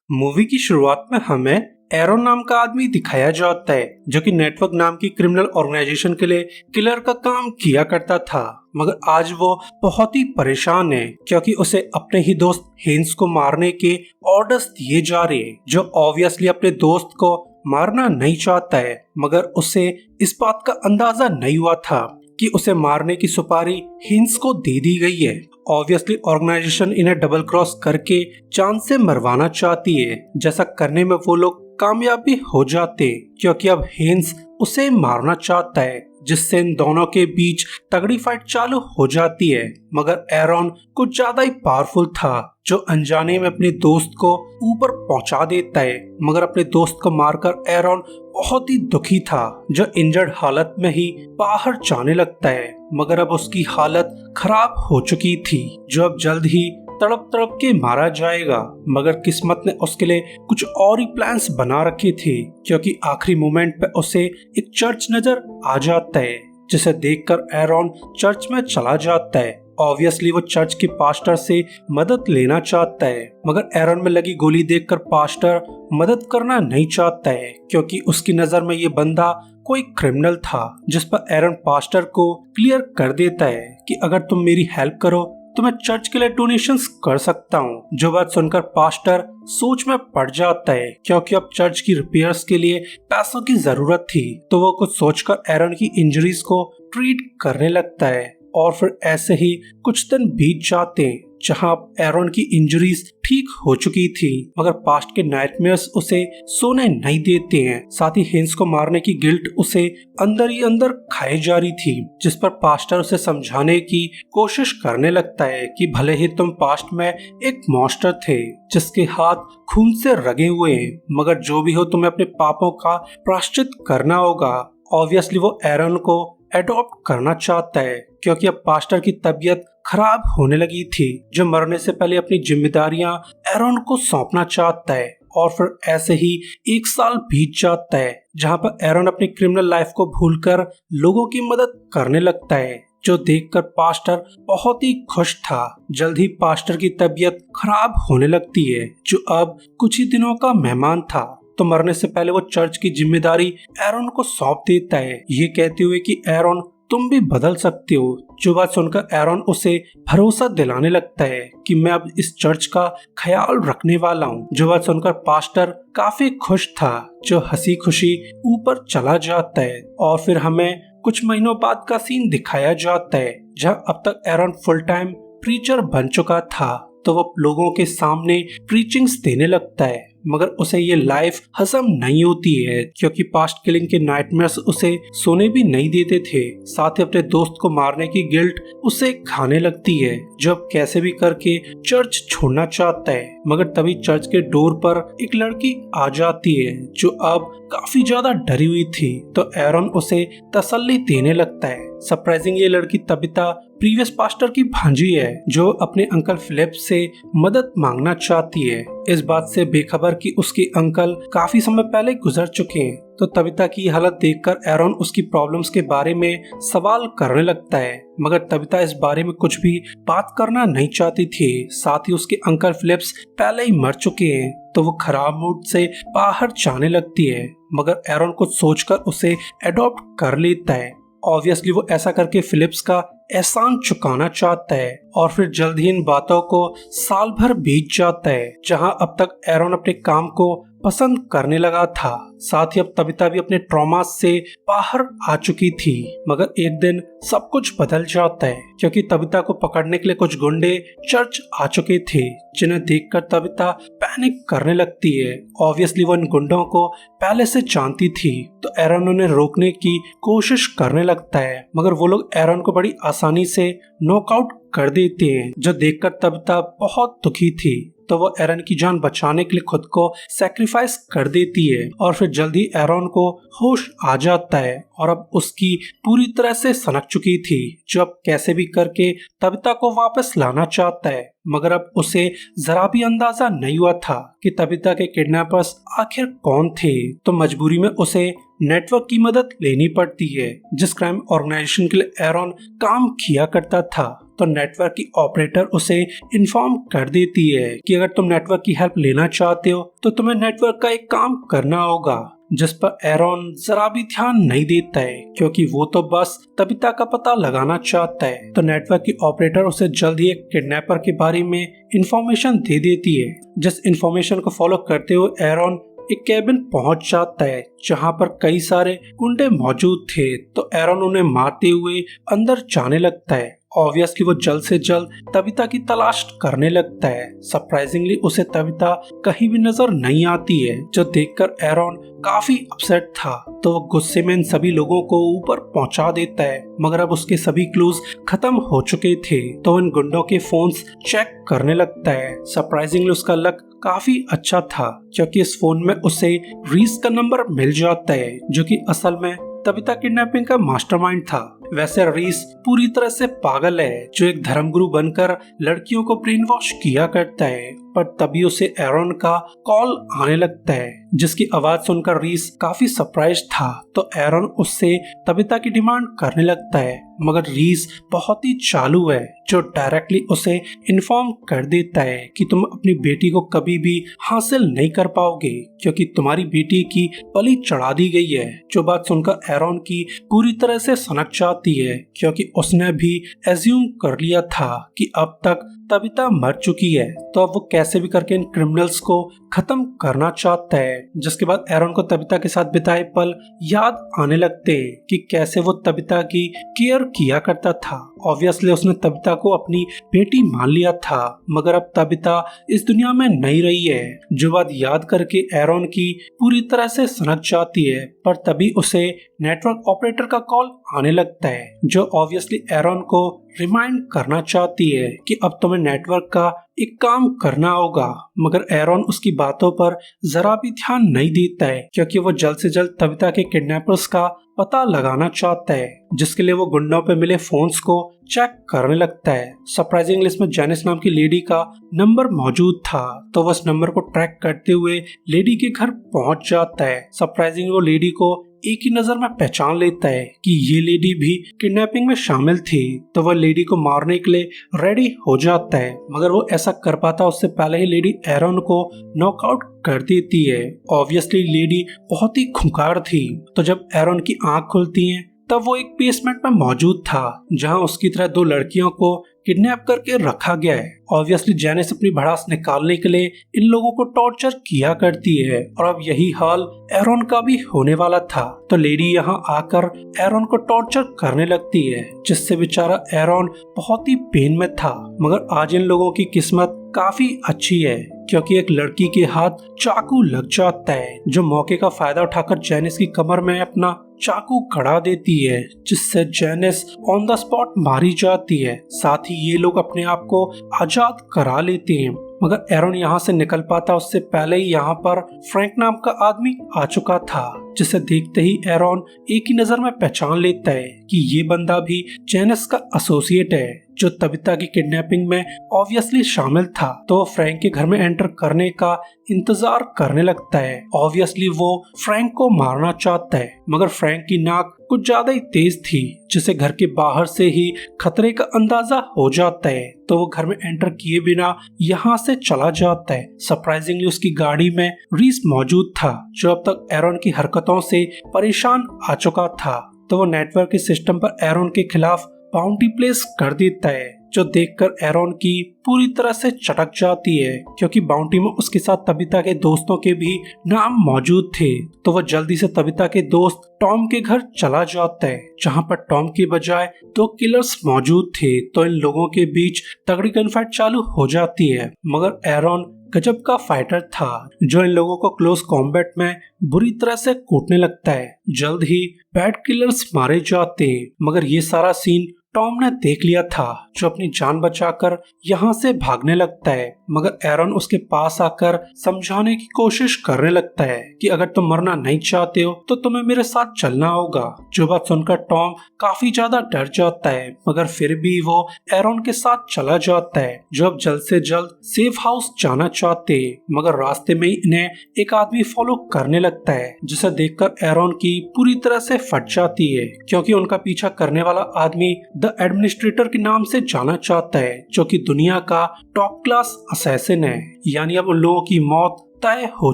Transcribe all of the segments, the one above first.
Movie की शुरुआत में हमें एरोन नाम का आदमी दिखाया जाता है जो कि नेटवर्क नाम की क्रिमिनल ऑर्गेनाइजेशन के लिए किलर का काम किया करता था। मगर आज वो बहुत ही परेशान है क्योंकि उसे अपने ही दोस्त हेन्स को मारने के ऑर्डर्स दिए जा रहे हैं, जो ऑब्वियसली अपने दोस्त को मारना नहीं चाहता है। मगर उसे इस बात का अंदाजा नहीं हुआ था कि उसे मारने की सुपारी हिंस को दे दी गई है। ऑब्वियसली ऑर्गेनाइजेशन इन्हें डबल क्रॉस करके जान से मरवाना चाहती है। जैसा करने में वो लोग कामयाब भी हो जाते क्योंकि अब हिंस उसे मारना चाहता है, जिससे इन दोनों के बीच तगड़ी फाइट चालू हो जाती है। मगर एरोन कुछ ज्यादा ही पावरफुल था जो अनजाने में अपने दोस्त को ऊपर पहुंचा देता है। मगर अपने दोस्त को मारकर एरोन बहुत ही दुखी था, जो इंजर्ड हालत में ही बाहर जाने लगता है। मगर अब उसकी हालत खराब हो चुकी थी, जो अब जल्द ही तड़प तड़प के मारा जाएगा। मगर किस्मत ने उसके लिए कुछ और ही प्लान्स बना रखे थे, क्योंकि आखिरी मोमेंट पे उसे एक चर्च नजर आ जाता है, जिसे देखकर एरोन चर्च में चला जाता है। ऑब्वियसली वो चर्च के पास्टर से मदद लेना चाहता है, मगर एरोन में लगी गोली देखकर पास्टर मदद करना नहीं चाहता है, क्योंकि उसकी नजर में ये बंदा कोई क्रिमिनल था। जिस पर एरोन पास्टर को क्लियर कर देता है कि अगर तुम मेरी हेल्प करो तो मैं चर्च के लिए डोनेशंस कर सकता हूँ। जो बात सुनकर पास्टर सोच में पड़ जाता है, क्योंकि अब चर्च की रिपेयर्स के लिए पैसों की जरूरत थी। तो वो कुछ सोचकर एरोन की इंजरीज को ट्रीट करने लगता है। और फिर ऐसे ही कुछ दिन बीत जाते हैं, जहां एरोन की इंजरीज ठीक हो चुकी थी, मगर पास्ट के नाइटमेयर्स उसे सोने नहीं देते हैं। साथ ही हिंस को मारने की गिल्ट उसे अंदर ही अंदर खाई जा रही थी, जिस पर पास्टर उसे समझाने की कोशिश करने लगता है कि भले ही तुम पास्ट में एक मॉन्स्टर थे जिसके हाथ खून से रगे हुए हैं, मगर जो भी हो तुम्हें अपने पापों का प्रायश्चित करना होगा। ऑब्वियसली वो एरोन को एडॉप्ट करना चाहता है, क्योंकि अब पास्टर की तबीयत खराब होने लगी थी, जो मरने से पहले अपनी जिम्मेदारियां एरोन को सौंपना चाहता है। और फिर ऐसे ही एक साल बीत जाता है, जहां पर एरोन अपनी क्रिमिनल लाइफ को भूलकर लोगों की मदद करने लगता है, जो देखकर पास्टर बहुत ही खुश था। जल्द ही पास्टर की तबीयत खराब होने लगती है, जो अब कुछ ही दिनों का मेहमान था। तो मरने से पहले वो चर्च की जिम्मेदारी एरोन को सौंप देता है, ये कहते हुए कि एरोन तुम भी बदल सकते हो। जो बात सुनकर एरोन उसे भरोसा दिलाने लगता है कि मैं अब इस चर्च का ख्याल रखने वाला हूँ। जो बात सुनकर पास्टर काफी खुश था, जो हंसी खुशी ऊपर चला जाता है। और फिर हमें कुछ महीनों बाद का सीन दिखाया जाता है, जहाँ अब तक एरोन फुल टाइम प्रीचर बन चुका था। तो वो लोगों के सामने प्रीचिंग्स देने लगता है, मगर उसे ये लाइफ हजम नहीं होती है, क्योंकि पास्ट किलिंग के नाइटमेयर्स उसे सोने भी नहीं देते थे। साथ ही अपने दोस्त को मारने की गिल्ट उसे खाने लगती है, जो अब कैसे भी करके चर्च छोड़ना चाहता है। मगर तभी चर्च के डोर पर एक लड़की आ जाती है, जो अब काफी ज्यादा डरी हुई थी। तो एरोन उसे तसल्ली देने लगता है। सरप्राइजिंग ये लड़की तबिता प्रीवियस पास्टर की भांजी है, जो अपने अंकल फिलिप से मदद मांगना चाहती है, इस बात से बेखबर कि उसके अंकल काफी समय पहले गुजर चुके हैं। तो तबिता की हालत देखकर एरोन उसकी प्रॉब्लम्स के बारे में सवाल करने लगता है, मगर तबिता इस बारे में कुछ भी बात करना नहीं चाहती थी। साथ ही उसके अंकल फिलिप्स पहले ही मर चुके हैं, तो वो खराब मूड से बाहर जाने लगती है। मगर एरोन कुछ सोचकर उसे एडॉप्ट कर लेता है। ऑब्वियसली वो ऐसा करके फिलिप्स का एहसान चुकाना चाहता है। और फिर जल्द ही इन बातों को साल भर बीत जाता है, जहां अब तक एरोन अपने काम को पसंद करने लगा था। साथ ही अब तबिता भी अपने ट्रॉमा से बाहर आ चुकी थी। मगर एक दिन सब कुछ बदल जाता है, क्योंकि तबिता को पकड़ने के लिए कुछ गुंडे चर्च आ चुके थे, जिन्हें देखकर तबिता पैनिक करने लगती है। ऑब्वियसली वो इन गुंडों को पहले से जानती थी, तो एरोन उन्हें रोकने की कोशिश करने लगता है, मगर वो लोग एरोन को बड़ी आसानी से नॉकआउट कर देते हैं, जो देखकर तबिता बहुत दुखी थी। तो वो एरोन की जान बचाने के लिए खुद को सैक्रिफाइस कर देती है। और फिर जल्दी एरोन को होश आ जाता है, और अब उसकी पूरी तरह से सनक चुकी थी, जो अब कैसे भी करके तबिता को वापस लाना चाहता है। मगर अब उसे जरा भी अंदाजा नहीं हुआ था कि तबिता के किडनैपर्स आखिर कौन थे। तो मजबूरी में उसे नेटवर्क की मदद लेनी पड़ती है। जिस क्राइम ऑर्गेनाइजेशन के लिए एरॉन काम किया करता था, तो नेटवर्क की ऑपरेटर उसे इन्फॉर्म कर देती है कि अगर तुम नेटवर्क की हेल्प लेना चाहते हो तो तुम्हें नेटवर्क का एक काम करना होगा, जिस पर एरॉन जरा भी ध्यान नहीं देता है क्योंकि वो तो बस तबिता का पता लगाना चाहता है। तो नेटवर्क की ऑपरेटर उसे जल्द ही एक किडनैपर के बारे में इंफॉर्मेशन दे देती है। जिस इंफॉर्मेशन को फॉलो करते हुए एरॉन एक कैबिन पहुंच जाता है जहां पर कई सारे गुंडे मौजूद थे। तो एरॉन उन्हें मारते हुए अंदर जाने लगता है। ऑब्वियसली वो जल्द से जल्द तबिता की तलाश करने लगता है। सरप्राइजिंगली उसे तबिता कहीं भी नजर नहीं आती है, जो देखकर एरॉन काफी अपसेट था। तो वो गुस्से में इन सभी लोगों को ऊपर पहुंचा देता है, मगर अब उसके सभी क्लूज खत्म हो चुके थे। तो इन गुंडों के फोन्स चेक करने लगता है। सरप्राइजिंगली उसका लक काफी अच्छा था क्योंकि इस फोन में उसे रीस का नंबर मिल जाता है, जो कि असल में तबिता किडनैपिंग का मास्टरमाइंड था। वैसे रीस पूरी तरह से पागल है, जो एक धर्मगुरु बनकर लड़कियों को ब्रेन वॉश किया करता है। पर तभी उसे एरॉन का कॉल आने लगता है, जिसकी आवाज सुनकर रीस काफी सरप्राइज था। तो एरॉन उससे तबिता की डिमांड करने लगता है, मगर रीस बहुत ही चालू है, जो डायरेक्टली उसे इन्फॉर्म कर देता है कि तुम अपनी बेटी को कभी भी हासिल नहीं कर पाओगे क्योंकि तुम्हारी बेटी की बलि चढ़ा दी गई है। जो बात सुनकर एरॉन की पूरी तरह से सनक जाती है क्योंकि उसने भी एज्यूम कर लिया था कि अब तक तबिता मर चुकी है। तो अब वो कैसे भी करके इन क्रिमिनल्स को खत्म करना चाहता है। जिसके बाद एरॉन को तबिता के साथ बिताए पल याद आने लगते हैं कि कैसे वो तबिता की केयर किया करता था। ऑब्वियसली उसने तबिता को अपनी बेटी मान लिया था, मगर अब तबिता इस दुनिया में नहीं रही है। जो बात याद करके एरॉन की पूरी तरह से सनक जाती है। पर तभी उसे नेटवर्क ऑपरेटर का कॉल आने लगता है, जो ऑब्वियसली एरॉन को रिमाइंड करना चाहती है कि अब तुम्हें नेटवर्क का एक काम करना होगा। मगर एरॉन उसकी बातों पर जरा भी ध्यान नहीं देता है क्योंकि वो जल्द से जल्द तबिता के किडनैपर्स का पता लगाना चाहता है, जिसके लिए वो गुंडों पे मिले फोन्स को चेक करने लगता है। सरप्राइजिंगली इसमें जेनिस नाम की लेडी का नंबर मौजूद था, तो वो उस नंबर को ट्रैक करते हुए लेडी के घर पहुंच जाता है। सरप्राइजिंगली वो लेडी को एक ही नजर में पहचान लेता है कि ये लेडी भी किडनैपिंग में शामिल थी। तो वह लेडी को मारने के लिए रेडी हो जाता है, मगर वो ऐसा कर पाता उससे पहले ही लेडी एरॉन को नॉकआउट कर देती है। ऑब्वियसली लेडी बहुत ही खूंखार थी। तो जब एरॉन की आंख खुलती है तब वो एक बेसमेंट में मौजूद था, जहां उसकी तरह दो लड़कियों को किडनैप करके रखा गया है। ऑब्वियसली जेनिस अपनी भड़ास निकालने के लिए इन लोगों को टॉर्चर किया करती है और अब यही हाल एरॉन का भी होने वाला था। तो लेडी यहाँ आकर एरॉन को टॉर्चर करने लगती है, जिससे बेचारा एरॉन बहुत ही पेन में था। मगर आज इन लोगों की किस्मत काफी अच्छी है क्योंकि एक लड़की के हाथ चाकू लग जाता है, जो मौके का फायदा उठाकर जेनिस की कमर में अपना चाकू गड़ा देती है, जिससे जेनिस ऑन द स्पॉट मारी जाती है। साथ ही ये लोग अपने आप को आजाद करा लेते हैं। मगर एरॉन यहाँ से निकल पाता उससे पहले ही यहाँ पर फ्रैंक नाम का आदमी आ चुका था, जिसे देखते ही एरॉन एक ही नजर में पहचान लेता है कि ये बंदा भी जेनिस का एसोसिएट है, जो तबिता की किडनैपिंग में ऑब्वियसली शामिल था। तो फ्रैंक के घर में एंटर करने का इंतजार करने लगता है। ऑब्वियसली वो फ्रैंक को मारना चाहता है, मगर फ्रैंक की नाक कुछ ज्यादा ही तेज थी, जिसे घर के बाहर से ही खतरे का अंदाजा हो जाता है। तो वो घर में एंटर किए बिना यहाँ से चला जाता है। सरप्राइजिंगली उसकी गाड़ी में रीस मौजूद था, जो अब तक एरॉन की हरकतों से परेशान आ चुका था। तो वो नेटवर्क के सिस्टम पर एरॉन के खिलाफ बाउंटी प्लेस कर देता है, जो देखकर एरॉन की पूरी तरह से चटक जाती है क्योंकि बाउंटी में उसके साथ तबिता के दोस्तों के भी नाम मौजूद थे। तो वह जल्दी से तबिता के दोस्त टॉम के घर चला जाता है, जहां पर टॉम के बजाय दो किलर्स मौजूद थे। तो इन लोगों के बीच तगड़ी गन फाइट चालू हो जाती है, मगर एरॉन गजब का फाइटर था, जो इन लोगों को क्लोज कॉम्बैट में बुरी तरह से कूटने लगता है। जल्द ही बैड किलर्स मारे जाते हैं, मगर ये सारा सीन टॉम ने देख लिया था, जो अपनी जान बचाकर यहाँ से भागने लगता है। मगर एरन उसके पास आकर समझाने की कोशिश करने लगता है कि अगर तुम मरना नहीं चाहते हो तो तुम्हें मेरे साथ चलना होगा। जो बात सुनकर टॉम काफी ज्यादा डर जाता है, मगर फिर भी वो एरन के साथ चला जाता है, जो अब जल्द से जल्द सेफ हाउस जाना चाहते। मगर रास्ते में इन्हें एक आदमी फॉलो करने लगता है, जिसे देखकर एरन की पूरी तरह से फट जाती है, क्योंकि उनका पीछा करने वाला आदमी द एडमिनिस्ट्रेटर के नाम से जाना चाहता है, जो कि दुनिया का टॉप क्लास असैसिन है। यानी अब उन लोगों की मौत तय हो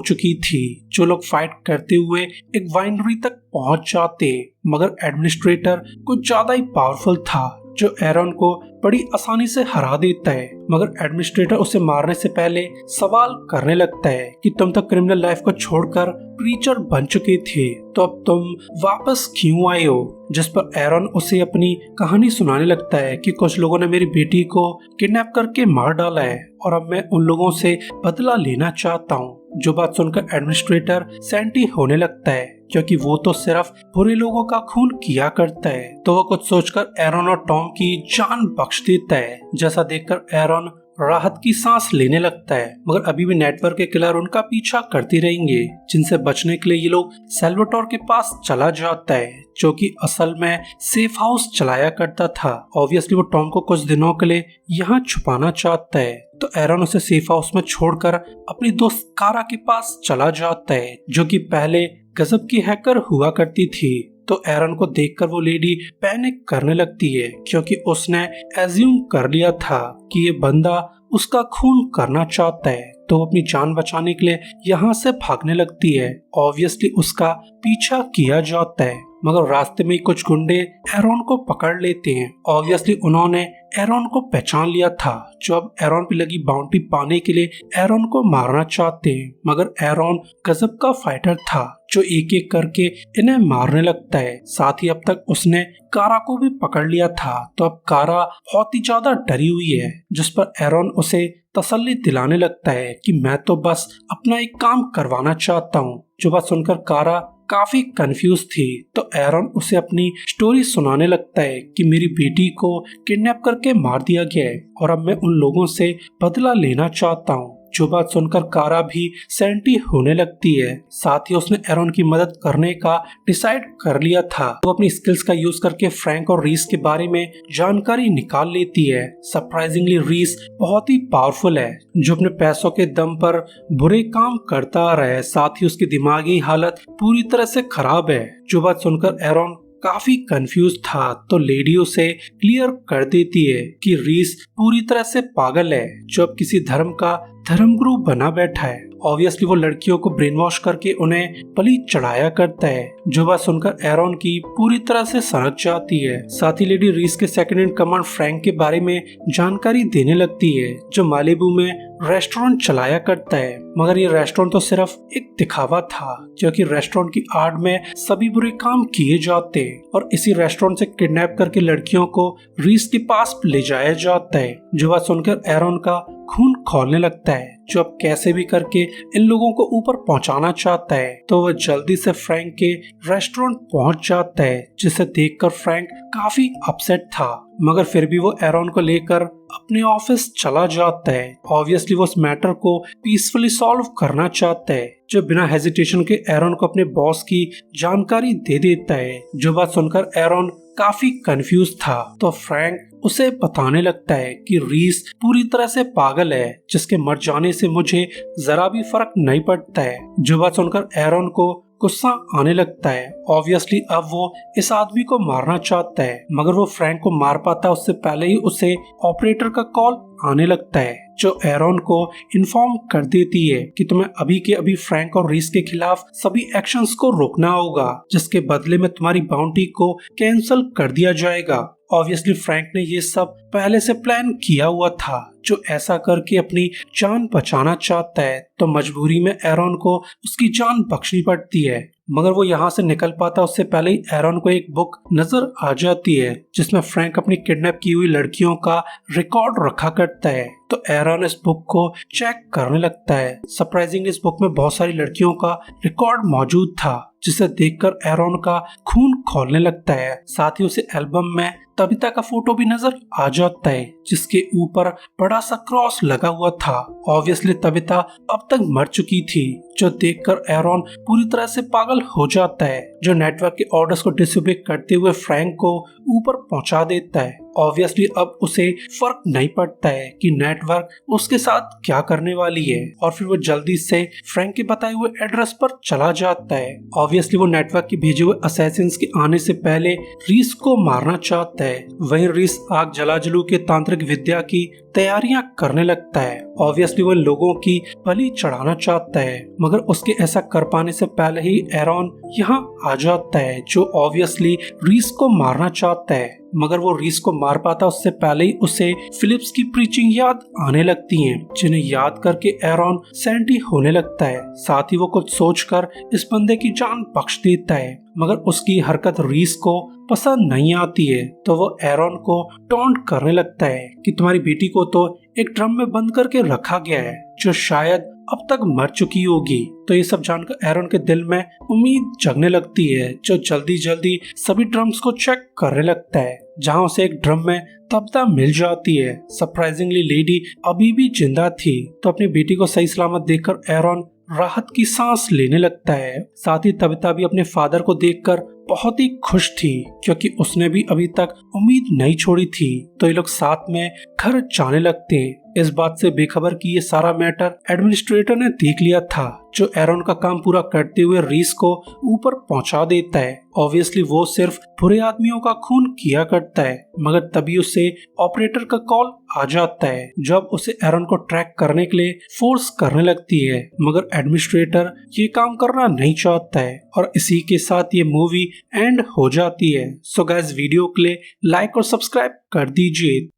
चुकी थी। जो लोग फाइट करते हुए एक वाइनरी तक पहुंच जाते, मगर एडमिनिस्ट्रेटर कुछ ज्यादा ही पावरफुल था, जो एरन को बड़ी आसानी से हरा देता है। मगर एडमिनिस्ट्रेटर उसे मारने से पहले सवाल करने लगता है कि तुम तो क्रिमिनल लाइफ को छोड़कर प्रीचर बन चुके थे, तो अब तुम वापस क्यों आए हो? जिस पर एरन उसे अपनी कहानी सुनाने लगता है कि कुछ लोगों ने मेरी बेटी को किडनैप करके मार डाला है और अब मैं उन लोगों से बदला लेना चाहता हूँ। जो बात सुनकर एडमिनिस्ट्रेटर सैंटी होने लगता है, क्योंकि वो तो सिर्फ बुरे लोगों का खून किया करता है। तो वो कुछ सोचकर एरन और टॉम की जान बख्श देता है। जैसा देखकर एरन राहत की सांस लेने लगता है, मगर अभी भी नेटवर्क के किलर उनका पीछा करते रहेंगे, जिनसे बचने के लिए ये लोग सैल्वाटोर के पास चला जाता है, जो कि असल में सेफ हाउस चलाया करता था। ऑब्वियसली वो टॉम को कुछ दिनों के लिए यहाँ छुपाना चाहता है, तो एरन उसे सेफ हाउस में छोड़कर अपनी दोस्त कारा के पास चला जाता है, जो कि पहले गजब की हैकर हुआ करती थी। तो एरन को देखकर वो लेडी पैनिक करने लगती है, क्योंकि उसने एज्यूम कर लिया था कि ये बंदा उसका खून करना चाहता है। तो वो अपनी जान बचाने के लिए यहाँ से भागने लगती है। ऑब्वियसली उसका पीछा किया जाता है, मगर रास्ते में कुछ गुंडे एरन को पकड़ लेते हैं। ऑब्वियसली उन्होंने एरन को पहचान लिया था, जो अब एरन पे लगी बाउंड्री पाने के लिए एरन को मारना चाहते हैं। मगर एरन गजब का फाइटर था, जो एक एक करके इन्हें मारने लगता है। साथ ही अब तक उसने कारा को भी पकड़ लिया था, तो अब कारा बहुत ही ज्यादा डरी हुई है, जिस पर एरन उसे तसल्ली दिलाने लगता है कि मैं तो बस अपना एक काम करवाना चाहता हूँ। जो बात सुनकर कारा काफी कंफ्यूज थी, तो एरन उसे अपनी स्टोरी सुनाने लगता है कि मेरी बेटी को किडनैप करके मार दिया गया है और अब मैं उन लोगों से बदला लेना चाहता हूँ। जो बात सुनकर कारा भी सैंटी होने लगती है। साथ ही उसने एरन की मदद करने का डिसाइड कर लिया था। वो अपनी स्किल्स का यूज करके फ्रैंक और रीस के बारे में जानकारी निकाल लेती है। सरप्राइजिंगली रीस बहुत ही पावरफुल है, जो अपने पैसों के दम पर बुरे काम करता आ रहा है। साथ ही उसकी दिमागी हालत पूरी तरह से खराब है। जो बात सुनकर एरन काफी कंफ्यूज था, तो लेडी उसे क्लियर कर देती है कि रीस पूरी तरह से पागल है, जो अब किसी धर्म का धर्मगुरु बना बैठा है। ऑब्वियसली वो लड़कियों को ब्रेन वॉश करके उन्हें बलि चढ़ाया करता है। जो बात सुनकर एरन की पूरी तरह से सनक जाती है। साथ ही लेडी रीस के सेकंड इन कमांड फ्रैंक के बारे में जानकारी देने लगती है, जो मालिबू में रेस्टोरेंट चलाया करता है। मगर ये रेस्टोरेंट तो सिर्फ एक दिखावा था, क्योंकि रेस्टोरेंट की आड़ में सभी बुरे काम किए जाते और इसी रेस्टोरेंट से किडनैप करके लड़कियों को रीस के पास ले जाया जाता है। जो बात सुनकर एरन का खून खौलने लगता है, जो अब कैसे भी करके इन लोगों को ऊपर पहुंचाना चाहता है। तो वह जल्दी से फ्रैंक के रेस्टोरेंट पहुंच जाता है, जिसे देखकर फ्रैंक काफी अपसेट था, मगर फिर भी वो एरन को लेकर अपने ऑफिस चला जाता है। ऑब्वियसली वो उस मैटर को पीसफुली सॉल्व करना चाहता है, जो बिना हेजिटेशन के एरन को अपने बॉस की जानकारी दे देता है। जो बात सुनकर एरन काफी कंफ्यूज था, तो फ्रैंक उसे बताने लगता है कि रीस पूरी तरह से पागल है, जिसके मर जाने से मुझे जरा भी फर्क नहीं पड़ता है। जो बात सुनकर एरन को गुस्सा आने लगता है। ऑब्वियसली अब वो इस आदमी को मारना चाहता है, मगर वो फ्रैंक को मार पाता है उससे पहले ही उसे ऑपरेटर का कॉल आने लगता है, जो एरन को इन्फॉर्म कर देती है कि तुम्हें अभी के अभी फ्रैंक और रीस के खिलाफ सभी एक्शंस को रोकना होगा, जिसके बदले में तुम्हारी बाउंटी को कैंसिल कर दिया जाएगा। ऑब्वियसली फ्रैंक ने ये सब पहले से प्लान किया हुआ था, जो ऐसा करके अपनी जान बचाना चाहता है, तो मजबूरी में एरन को उसकी जान बख्शनी पड़ती है। मगर वो यहाँ से निकल पाता उससे पहले ही एरन को एक बुक नजर आ जाती है, जिसमें फ्रैंक अपनी किडनैप की हुई लड़कियों का रिकॉर्ड रखा करता है। तो एरन इस बुक को चेक करने लगता है। सरप्राइजिंगली इस बुक में बहुत सारी लड़कियों का रिकॉर्ड मौजूद था, जिसे देखकर एरन का खून खौलने लगता है। साथ ही उसे एल्बम में तबिता का फोटो भी नजर आ जाता है, जिसके ऊपर बड़ा सा क्रॉस लगा हुआ था। ऑब्वियसली तबिता अब तक मर चुकी थी, जो देखकर एरन पूरी तरह से पागल हो जाता है, जो नेटवर्क के ऑर्डर्स को डिसोबे करते हुए फ्रैंक को ऊपर पहुंचा देता है। ऑब्वियसली अब उसे फर्क नहीं पड़ता है कि नेटवर्क उसके साथ क्या करने वाली है, और फिर वो जल्दी से फ्रैंक के बताए हुए एड्रेस पर चला जाता है। ऑब्वियसली वो नेटवर्क के भेजे हुए असैसिन्स के आने से पहले रीस को मारना चाहता है। वहीं रीस आग जला जलू के तांत्रिक विद्या की तैयारियां करने लगता है। ऑब्वियसली वो लोगों की बलि चढ़ाना चाहता है, मगर उसके ऐसा कर पाने से पहले ही एरन यहाँ आ जाता है, जो ऑब्वियसली रीस को मारना चाहता है। मगर वो रीस को मार पाता उससे पहले ही उसे फिलिप्स की प्रीचिंग याद आने लगती है, जिन्हें याद करके एरन सैंटी होने लगता है। साथ ही वो कुछ सोचकर इस बंदे की जान बख्श देता है, मगर उसकी हरकत रीस को पसंद नहीं आती है, तो वो एरन को टॉन्ट करने लगता है कि तुम्हारी बेटी को तो एक ड्रम में बंद करके रखा गया है, जो शायद अब तक मर चुकी होगी। तो ये सब जानकर एरन के दिल में उम्मीद जगने लगती है, जो जल्दी जल्दी सभी ड्रम्स को चेक करने लगता है, जहाँ उसे एक ड्रम में तबिता मिल जाती है। सरप्राइजिंगली लेडी अभी भी जिंदा थी, तो अपनी बेटी को सही सलामत देखकर एरन राहत की सांस लेने लगता है। साथ ही तबिता भी अपने फादर को देखकर बहुत ही खुश थी, क्योंकि उसने भी अभी तक उम्मीद नहीं छोड़ी थी। तो ये लोग साथ में घर जाने लगते हैं, इस बात से बेखबर कि ये सारा मैटर एडमिनिस्ट्रेटर ने देख लिया था, जो एरन का काम पूरा करते हुए रीस को ऊपर पहुंचा देता है। ऑब्वियसली वो सिर्फ बुरे आदमियों का खून किया करता है, मगर तभी उसे ऑपरेटर का कॉल आ जाता है, जब उसे एरन को ट्रैक करने के लिए फोर्स करने लगती है। मगर एडमिनिस्ट्रेटर ये काम करना नहीं चाहता है, और इसी के साथ ये मूवी एंड हो जाती है। सो गाइस, वीडियो के लिए लाइक और सब्सक्राइब कर दीजिए।